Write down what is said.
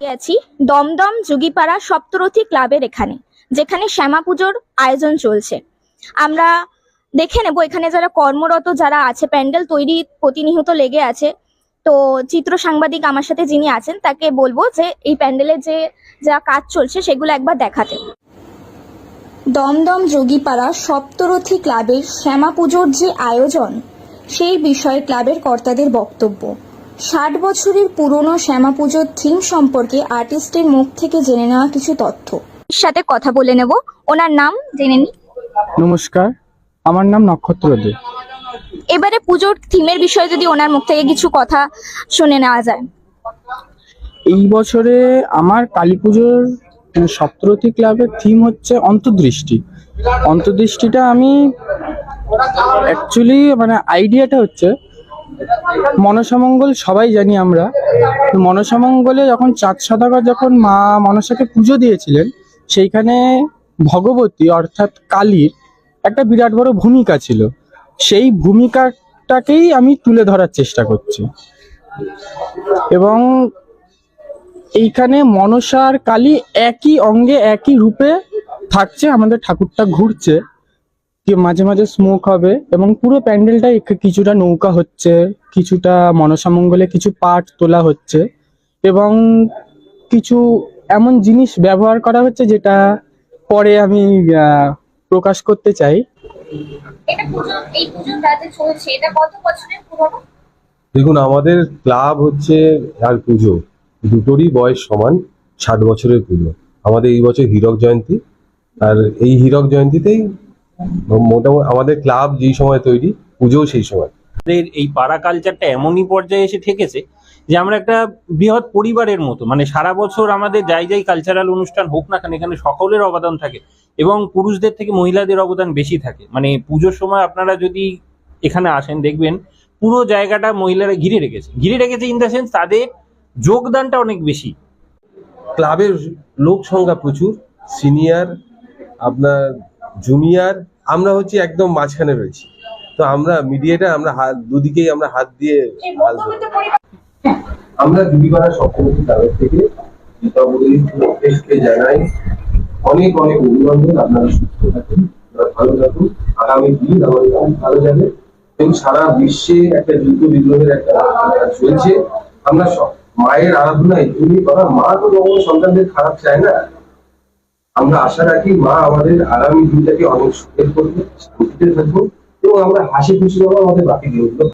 দাঁড়িয়ে আছি দমদম যোগীপাড়া সপ্তরথী ক্লাবের এখানে, যেখানে শ্যামা পুজোর আয়োজন চলছে। আমরা দেখে নেব এখানে যারা কর্মরত যারা আছে, প্যান্ডেল তৈরি প্রতিনিয়ত লেগে আছে। তো চিত্র সাংবাদিক আমার সাথে যিনি আছেন তাকে বলবো যে এই প্যান্ডেলে যে যা কাজ চলছে সেগুলো একবার দেখাতে। দমদম যোগীপাড়া সপ্তরথী ক্লাবের শ্যামা পুজোর যে আয়োজন, সেই বিষয়ে ক্লাবের কর্তাদের বক্তব্য। 60 বছরের পুরনো শ্যামা পুজোর থিম সম্পর্কে আর্টিস্টের মুখ থেকে জেনে নেওয়া কিছু তথ্য। সাথে কথা বলে নেব, ওনার নাম জেনে নি। নমস্কার, আমার নাম নক্ষত্র দে। এবারে পুজোর থিমের বিষয়ে যদি ওনার মুখ থেকে কিছু কথা শুনে নেওয়া যায়। এই বছরে আমার কালী পুজোর সপ্তরথী ক্লাবের থিম হচ্ছে অন্তর্দৃষ্টি। অন্তর্দৃষ্টিটা আমি অ্যাকচুয়ালি আইডিয়াটা হচ্ছে মনসামঙ্গল, সবাই জানি আমরা। মনসামঙ্গলে যখন চাঁদ সদাগর যখন মা মনসাকে পুজো দিয়েছিলেন, সেইখানে ভগবতী অর্থাৎ কালীর একটা বিরাট বড় ভূমিকা ছিল। সেই ভূমিকাটাকেই আমি তুলে ধরার চেষ্টা করছি। এবং এইখানে মনসা আর কালী একই অঙ্গে একই রূপে থাকছে, আমাদের ঠাকুরটা ঘুরছে, মাঝে মাঝে স্মোক হবে এবং পুরো প্যান্ডেলটা কিছুটা নৌকা হচ্ছে, কিছুটা মনসামঙ্গলে কিছু পাট তোলা হচ্ছে এবং কিছু এমন জিনিস ব্যবহার করা হচ্ছে যেটা পরে আমি প্রকাশ করতে চাই। দেখুন, আমাদের ক্লাব হচ্ছে আর পুজো দুটোরই বয়স সমান, 60 বছরের পুজো। আমাদের এই বছর হীরক জয়ন্তী, আর এই হীরক জয়ন্তীতেই মোটামুটি আমাদের ক্লাব যেই সময় তৈরি, পুজোও সেই সময়। আমাদের এই পাড়া কালচারটা এমনই পর্যায়ে এসে ঠেকেছে যে আমরা একটা বৃহৎ পরিবারের মতো, সারা বছর আমাদের যাই কালচারাল অনুষ্ঠান হোক না কেন, এখানে সকলের অবদান থাকে এবং পুরুষদের থেকে মহিলাদের অবদান বেশি থাকে। পুজোর সময় আপনারা যদি এখানে আসেন দেখবেন পুরো জায়গাটা মহিলারা ঘিরে রেখেছে ইন দ্য সেন্স তাদের যোগদানটা অনেক বেশি। ক্লাবের লোক সংখ্যা প্রচুর, সিনিয়র, আপনার জুনিয়র, আমরা হচ্ছে একদম মাঝখানে রয়েছি। তো আমরা মিডিয়েটার, আমরা দুদিকেই আমরা হাত দিয়ে আমরা যোগীপাড়া সপ্তরথী ক্লাবের থেকে দীপাবলিকে জানাই অনেক অনেক অভিনন্দন। আপনারা সুস্থ থাকুন, ভালো থাকুন, আগামী দিন আমাদের ভালো যাবে এবং সারা বিশ্বে একটা যুদ্ধ বিগ্রহের একটা চলছে। আমরা মায়ের আরাধনা এগুলি করা, মা তো কখনো সন্তানদের খারাপ চায় না। আমরা আশা রাখি মা আমাদের আগামী দিনটাকে অনেক সুখের করবে, শান্তিতে থাকবো এবং আমরা হাসি খুশি হবো আমাদের বাকি দিনগুলো।